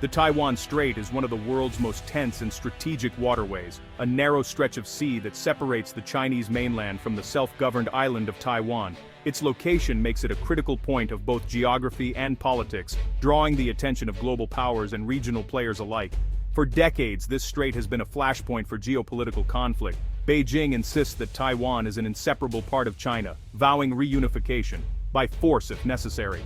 The Taiwan Strait is one of the world's most tense and strategic waterways, a narrow stretch of sea that separates the Chinese mainland from the self-governed island of Taiwan. Its location makes it a critical point of both geography and politics, drawing the attention of global powers and regional players alike. For decades, this strait has been a flashpoint for geopolitical conflict. Beijing insists that Taiwan is an inseparable part of China, vowing reunification, by force if necessary.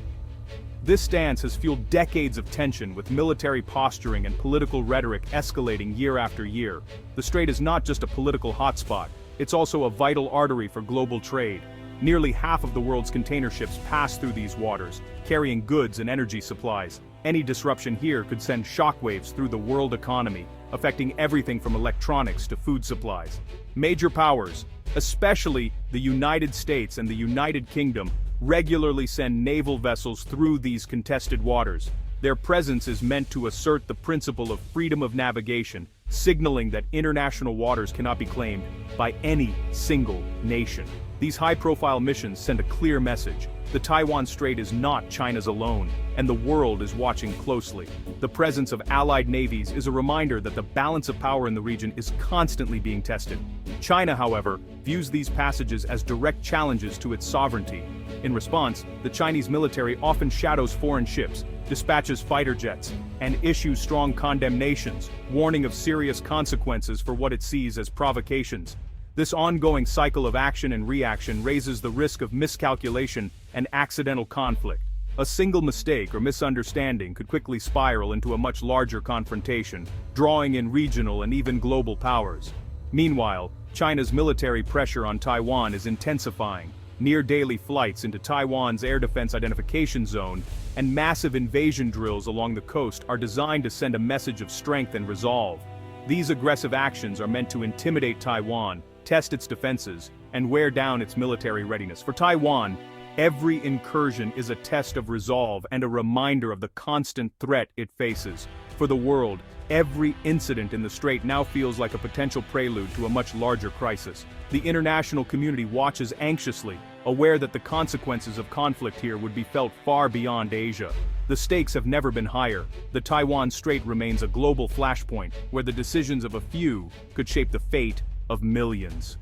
This stance has fueled decades of tension, with military posturing and political rhetoric escalating year after year. The strait is not just a political hotspot, it's also a vital artery for global trade. Nearly half of the world's container ships pass through these waters, carrying goods and energy supplies. Any disruption here could send shockwaves through the world economy, affecting everything from electronics to food supplies. Major powers, especially the United States and the United Kingdom, regularly send naval vessels through these contested waters. Their presence is meant to assert the principle of freedom of navigation, signaling that international waters cannot be claimed by any single nation. These high-profile missions send a clear message. The Taiwan Strait is not China's alone, and the world is watching closely. The presence of allied navies is a reminder that the balance of power in the region is constantly being tested. China, however, views these passages as direct challenges to its sovereignty. In response, the Chinese military often shadows foreign ships, dispatches fighter jets, and issues strong condemnations, warning of serious consequences for what it sees as provocations. This ongoing cycle of action and reaction raises the risk of miscalculation and accidental conflict. A single mistake or misunderstanding could quickly spiral into a much larger confrontation, drawing in regional and even global powers. Meanwhile, China's military pressure on Taiwan is intensifying. Near-daily flights into Taiwan's air defense identification zone and massive invasion drills along the coast are designed to send a message of strength and resolve. These aggressive actions are meant to intimidate Taiwan, test its defenses, and wear down its military readiness. For Taiwan, every incursion is a test of resolve and a reminder of the constant threat it faces. For the world, every incident in the strait now feels like a potential prelude to a much larger crisis. The international community watches anxiously, aware that the consequences of conflict here would be felt far beyond Asia. The stakes have never been higher. The Taiwan Strait remains a global flashpoint, where the decisions of a few could shape the fate of millions.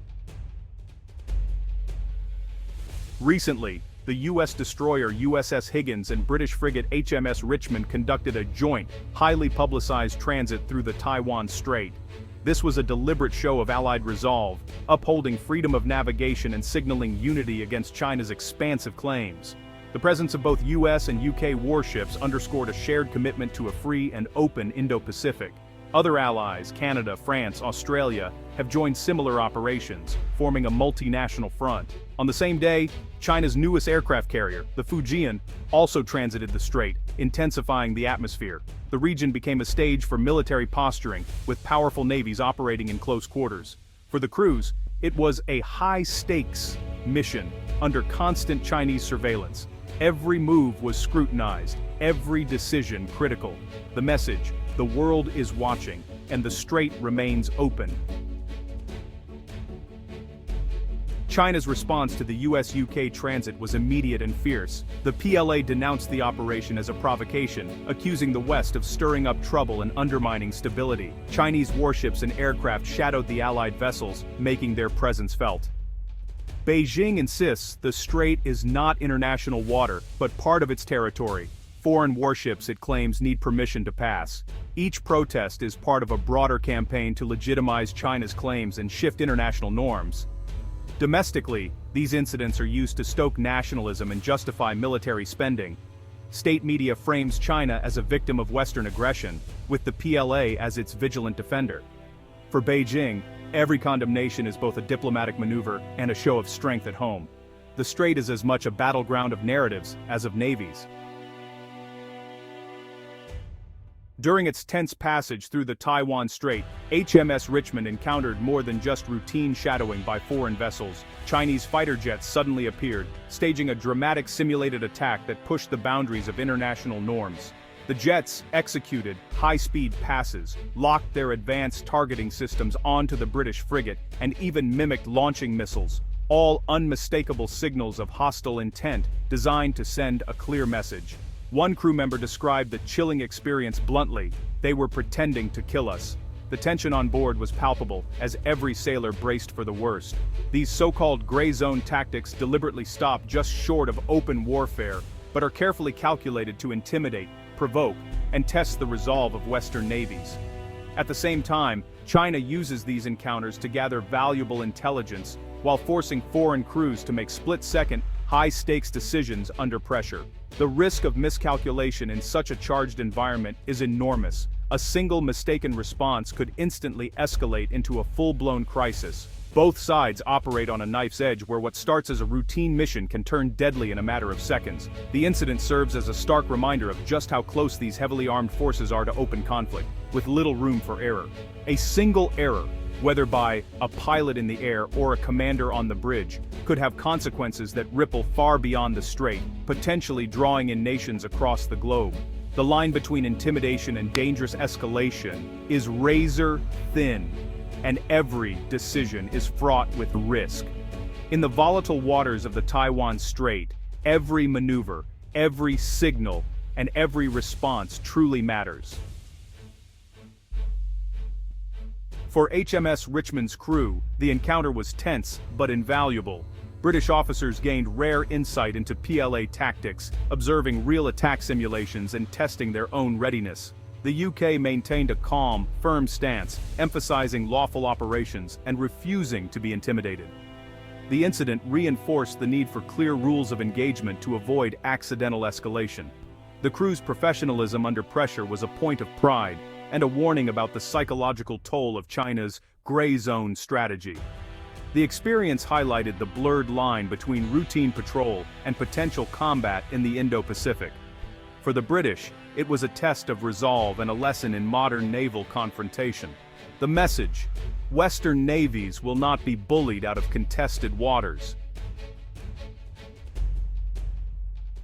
Recently, the U.S. destroyer USS Higgins and British frigate HMS Richmond conducted a joint, highly publicized transit through the Taiwan Strait. This was a deliberate show of Allied resolve, upholding freedom of navigation and signaling unity against China's expansive claims. The presence of both U.S. and UK warships underscored a shared commitment to a free and open Indo-Pacific. Other allies, Canada, France, Australia, have joined similar operations, forming a multinational front. On the same day, China's newest aircraft carrier, the Fujian, also transited the strait, intensifying the atmosphere. The region became a stage for military posturing, with powerful navies operating in close quarters. For the crews, it was a high-stakes mission under constant Chinese surveillance. Every move was scrutinized, every decision critical. The message: the world is watching, and the strait remains open. China's response to the US-UK transit was immediate and fierce. The PLA denounced the operation as a provocation, accusing the West of stirring up trouble and undermining stability. Chinese warships and aircraft shadowed the Allied vessels, making their presence felt. Beijing insists the strait is not international water, but part of its territory. Foreign warships, it claims, need permission to pass. Each protest is part of a broader campaign to legitimize China's claims and shift international norms. Domestically, these incidents are used to stoke nationalism and justify military spending. State media frames China as a victim of Western aggression, with the PLA as its vigilant defender. For Beijing, every condemnation is both a diplomatic maneuver and a show of strength at home. The strait is as much a battleground of narratives as of navies. During its tense passage through the Taiwan Strait, HMS Richmond encountered more than just routine shadowing by foreign vessels. Chinese fighter jets suddenly appeared, staging a dramatic simulated attack that pushed the boundaries of international norms. The jets executed high-speed passes, locked their advanced targeting systems onto the British frigate, and even mimicked launching missiles, all unmistakable signals of hostile intent designed to send a clear message. One crew member described the chilling experience bluntly: "They were pretending to kill us." The tension on board was palpable, as every sailor braced for the worst. These so-called gray zone tactics deliberately stop just short of open warfare, but are carefully calculated to intimidate, provoke, and test the resolve of Western navies. At the same time, China uses these encounters to gather valuable intelligence, while forcing foreign crews to make split-second, high-stakes decisions under pressure. The risk of miscalculation in such a charged environment is enormous. A single mistaken response could instantly escalate into a full-blown crisis. Both sides operate on a knife's edge where what starts as a routine mission can turn deadly in a matter of seconds. The incident serves as a stark reminder of just how close these heavily armed forces are to open conflict, with little room for error. A single error, whether by a pilot in the air or a commander on the bridge, could have consequences that ripple far beyond the strait, potentially drawing in nations across the globe. The line between intimidation and dangerous escalation is razor thin, and every decision is fraught with risk. In the volatile waters of the Taiwan Strait, every maneuver, every signal, and every response truly matters. For HMS Richmond's crew, the encounter was tense but invaluable. British officers gained rare insight into PLA tactics, observing real attack simulations and testing their own readiness. The UK maintained a calm, firm stance, emphasizing lawful operations and refusing to be intimidated. The incident reinforced the need for clear rules of engagement to avoid accidental escalation. The crew's professionalism under pressure was a point of pride, and a warning about the psychological toll of China's gray zone strategy. The experience highlighted the blurred line between routine patrol and potential combat in the Indo-Pacific. For the British, it was a test of resolve and a lesson in modern naval confrontation. The message: Western navies will not be bullied out of contested waters.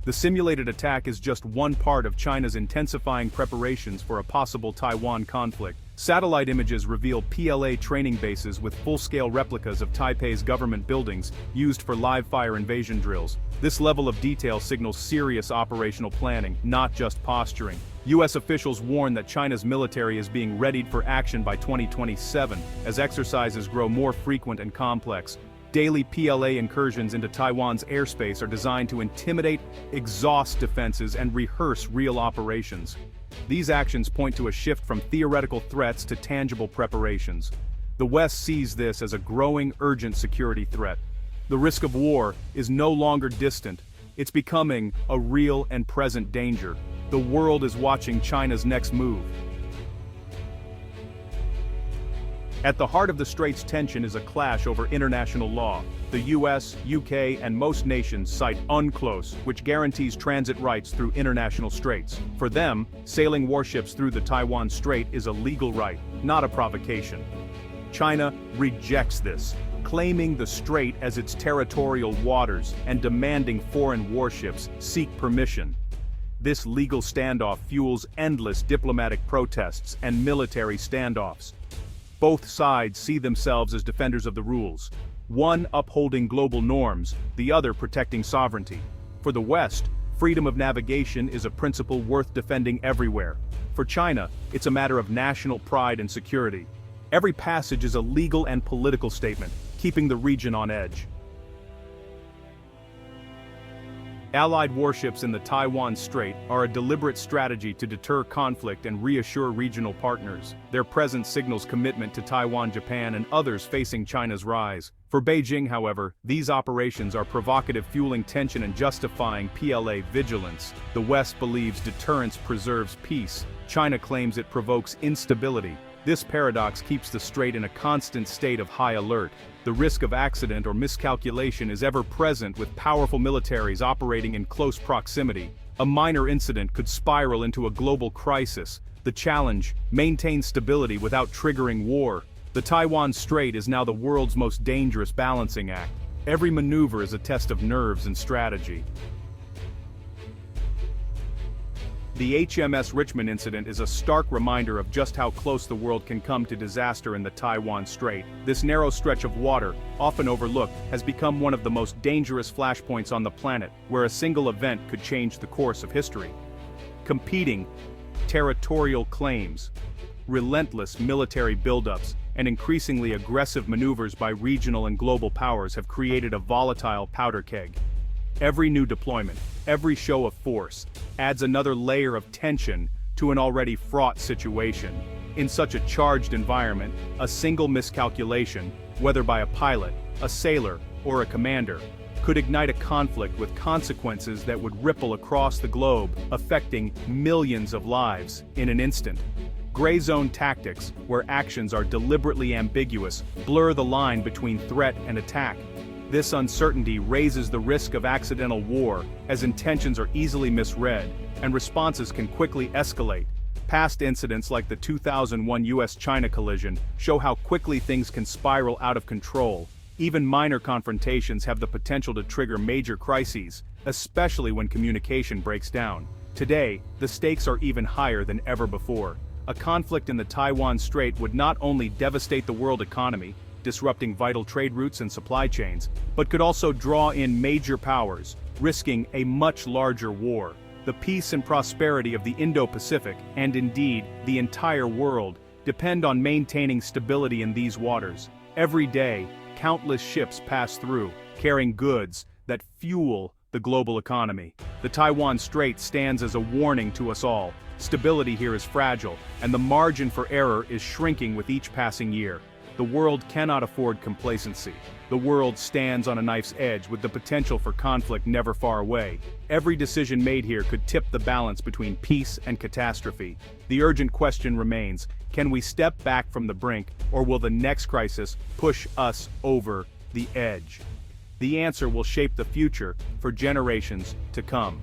The simulated attack is just one part of China's intensifying preparations for a possible Taiwan conflict. Satellite images reveal PLA training bases with full-scale replicas of Taipei's government buildings used for live-fire invasion drills. This level of detail signals serious operational planning, not just posturing. U.S. officials warn that China's military is being readied for action by 2027, as exercises grow more frequent and complex. Daily PLA incursions into Taiwan's airspace are designed to intimidate, exhaust defenses, and rehearse real operations. These actions point to a shift from theoretical threats to tangible preparations. The West sees this as a growing, urgent security threat. The risk of war is no longer distant. It's becoming a real and present danger. The world is watching China's next move. At the heart of the Strait's tension is a clash over international law. The US, UK, and most nations cite UNCLOS, which guarantees transit rights through international straits. For them, sailing warships through the Taiwan Strait is a legal right, not a provocation. China rejects this, claiming the strait as its territorial waters and demanding foreign warships seek permission. This legal standoff fuels endless diplomatic protests and military standoffs. Both sides see themselves as defenders of the rules, one upholding global norms, the other protecting sovereignty. For the West, freedom of navigation is a principle worth defending everywhere. For China, it's a matter of national pride and security. Every passage is a legal and political statement, keeping the region on edge. Allied warships in the Taiwan Strait are a deliberate strategy to deter conflict and reassure regional partners. Their presence signals commitment to Taiwan, Japan, and others facing China's rise. For Beijing, however, these operations are provocative, fueling tension and justifying PLA vigilance. The West believes deterrence preserves peace. China claims it provokes instability. This paradox keeps the strait in a constant state of high alert. The risk of accident or miscalculation is ever present, with powerful militaries operating in close proximity. A minor incident could spiral into a global crisis. The challenge: maintain stability without triggering war. The Taiwan Strait is now the world's most dangerous balancing act. Every maneuver is a test of nerves and strategy. The HMS Richmond incident is a stark reminder of just how close the world can come to disaster in the Taiwan Strait. This narrow stretch of water, often overlooked, has become one of the most dangerous flashpoints on the planet, where a single event could change the course of history. Competing territorial claims, relentless military buildups, and increasingly aggressive maneuvers by regional and global powers have created a volatile powder keg. Every new deployment, every show of force, adds another layer of tension to an already fraught situation. In such a charged environment, a single miscalculation, whether by a pilot, a sailor, or a commander, could ignite a conflict with consequences that would ripple across the globe, affecting millions of lives in an instant. Gray zone tactics, where actions are deliberately ambiguous, blur the line between threat and attack. This uncertainty raises the risk of accidental war, as intentions are easily misread, and responses can quickly escalate. Past incidents like the 2001 US-China collision show how quickly things can spiral out of control. Even minor confrontations have the potential to trigger major crises, especially when communication breaks down. Today, the stakes are even higher than ever before. A conflict in the Taiwan Strait would not only devastate the world economy, disrupting vital trade routes and supply chains, but could also draw in major powers, risking a much larger war. The peace and prosperity of the Indo-Pacific, and indeed, the entire world, depend on maintaining stability in these waters. Every day, countless ships pass through, carrying goods that fuel the global economy. The Taiwan Strait stands as a warning to us all. Stability here is fragile, and the margin for error is shrinking with each passing year. The world cannot afford complacency. The world stands on a knife's edge with the potential for conflict never far away. Every decision made here could tip the balance between peace and catastrophe. The urgent question remains, can we step back from the brink, or will the next crisis push us over the edge? The answer will shape the future for generations to come.